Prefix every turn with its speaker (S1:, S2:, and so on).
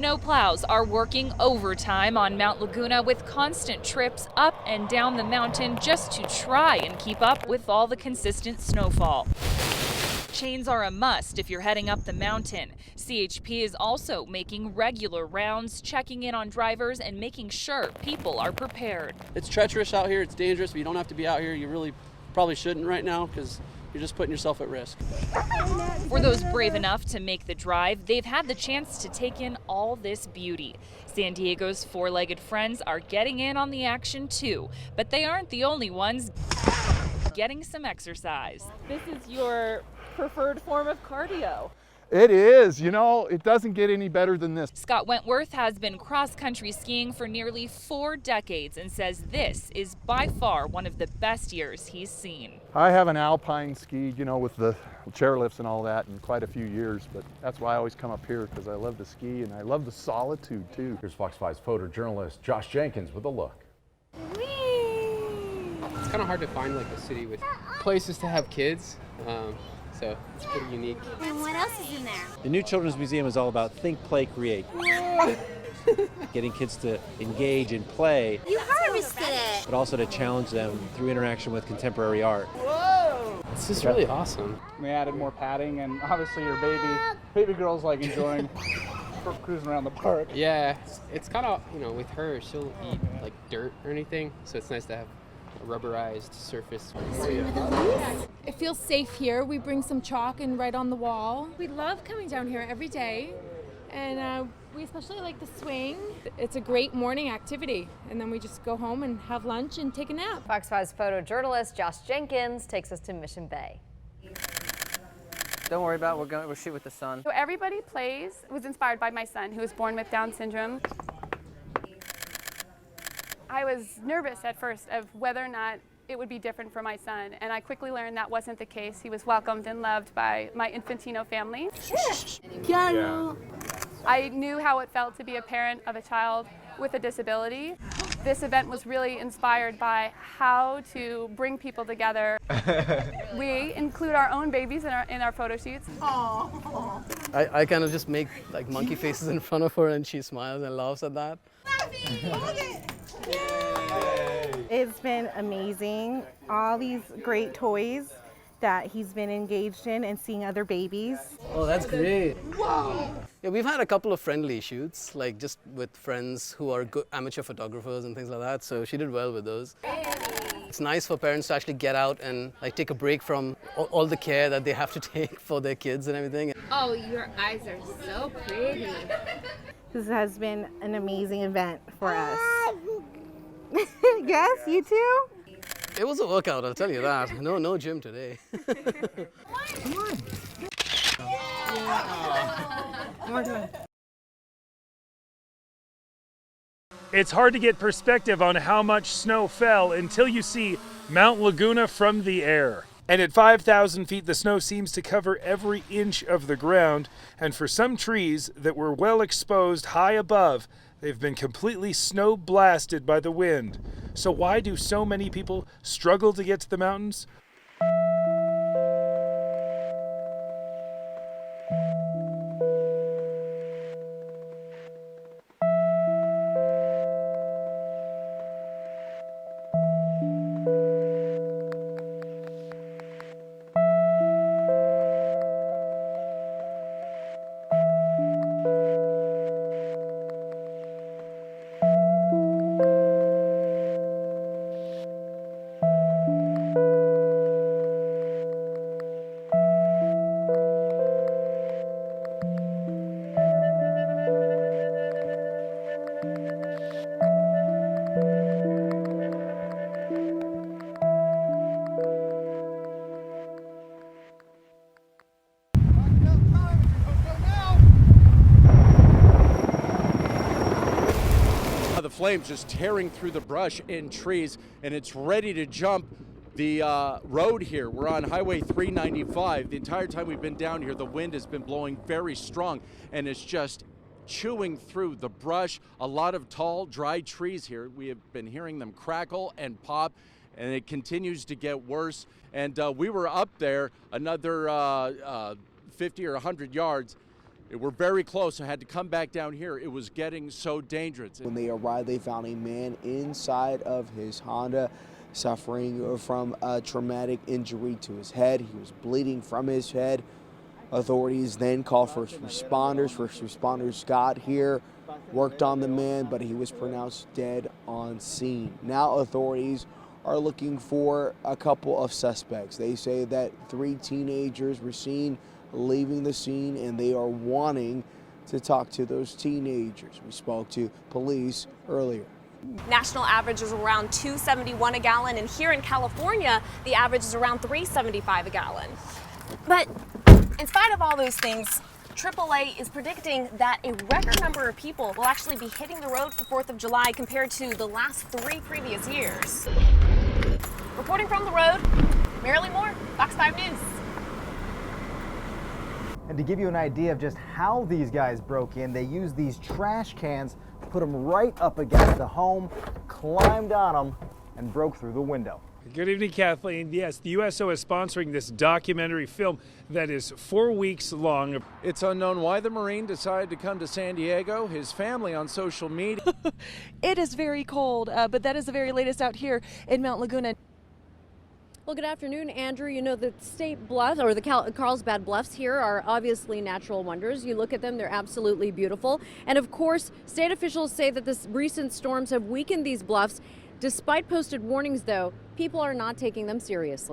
S1: Snowplows are working overtime on Mount Laguna with constant trips up and down the mountain just to try and keep up with all the consistent snowfall. Chains are a must if you're heading up the mountain. CHP is also making regular rounds, checking in on drivers and making sure people are prepared.
S2: It's treacherous out here, it's dangerous, but you don't have to be out here. You really probably shouldn't right now because you're just putting yourself at risk.
S1: For those brave enough to make the drive, they've had the chance to take in all this beauty. San Diego's four-legged friends are getting in on the action too, but they aren't the only ones getting some exercise.
S3: This is your preferred form of cardio.
S4: It is, you know, it doesn't get any better than this.
S1: Scott Wentworth has been cross-country skiing for nearly 4 decades and says this is by far one of the best years he's seen.
S4: I haven't alpine skied, you know, with the chairlifts and all that in quite a few years, but that's why I always come up here because I love to ski and I love the solitude too.
S5: Here's Fox 5's photojournalist Josh Jenkins with a look.
S6: It's kind of hard to find like a city with places to have kids. So it's pretty unique.
S7: And what else is in there?
S8: The new Children's Museum is all about think, play, create. Getting kids to engage and play.
S7: You harvested it.
S8: But also to challenge them through interaction with contemporary art.
S6: Whoa! This is really awesome.
S9: We added more padding, and obviously your baby girl's like enjoying cruising around the park.
S6: Yeah, it's kind of, you know, with her, she'll eat like dirt or anything, so it's nice to have a rubberized surface.
S10: It feels safe here. We bring some chalk and write on the wall. We love coming down here every day, and we especially like the swing. It's a great morning activity, and then we just go home and have lunch and take a nap.
S11: Fox 5's photojournalist Josh Jenkins takes us to Mission Bay.
S12: Don't worry about it, we'll shoot with the sun.
S13: So Everybody Plays was inspired by my son, who was born with Down syndrome. I was nervous at first of whether or not it would be different for my son, and I quickly learned that wasn't the case. He was welcomed and loved by my Infantino family.
S7: Yeah.
S13: I knew how it felt to be a parent of a child with a disability. This event was really inspired by how to bring people together. We include our own babies in our photo shoots.
S12: I kind of just make like monkey faces in front of her and she smiles and laughs at that.
S14: It's been amazing. All these great toys that he's been engaged in and seeing other babies.
S12: Oh, that's great. Wow. Yeah, we've had a couple of friendly shoots, like just with friends who are good amateur photographers and things like that, so she did well with those. It's nice for parents to actually get out and like take a break from all the care that they have to take for their kids and everything.
S7: Oh, your eyes are so pretty.
S14: This has been an amazing event for us. Yes, you too?
S12: It was a workout, I'll tell you that. No gym today.
S7: Come on.
S15: It's hard to get perspective on how much snow fell until you see Mount Laguna from the air. And at 5,000 feet, the snow seems to cover every inch of the ground. And for some trees that were well exposed high above, they've been completely snow blasted by the wind. So why do so many people struggle to get to the mountains?
S5: The flames just tearing through the brush and trees, and it's ready to jump the road here. We're on Highway 395. The entire time we've been down here, the wind has been blowing very strong, and it's just chewing through the brush. A lot of tall, dry trees here. We have been hearing them crackle and pop, and it continues to get worse. And we were up there another 50 or 100 yards, We're very close. I had to come back down here. It was getting so dangerous.
S16: When they arrived, they found a man inside of his Honda suffering from a traumatic injury to his head. He was bleeding from his head. Authorities then called first responders. First responders got here, worked on the man, but he was pronounced dead on scene. Now authorities are looking for a couple of suspects. They say that 3 teenagers were seen leaving the scene, and they are wanting to talk to those teenagers. We spoke to police earlier.
S17: National average is around $2.71 a gallon, and here in California, the average is around $3.75 a gallon. But in spite of all those things, AAA is predicting that a record number of people will actually be hitting the road for 4th of July compared to the last 3 previous years. Reporting from the road, Marilee Moore, Fox 5 News.
S18: And to give you an idea of just how these guys broke in, they used these trash cans, put them right up against the home, climbed on them, and broke through the window.
S15: Good evening, Kathleen. Yes, the USO is sponsoring this documentary film that is 4 weeks long.
S5: It's unknown why the Marine decided to come to San Diego. His family on social media.
S19: It is very cold, but that is the very latest out here in Mount Laguna.
S20: Well, good afternoon, Andrew. You know, the state bluffs, or the Carlsbad Bluffs here, are obviously natural wonders. You look at them, they're absolutely beautiful. And of course, state officials say that the recent storms have weakened these bluffs. Despite posted warnings, though, people are not taking them seriously.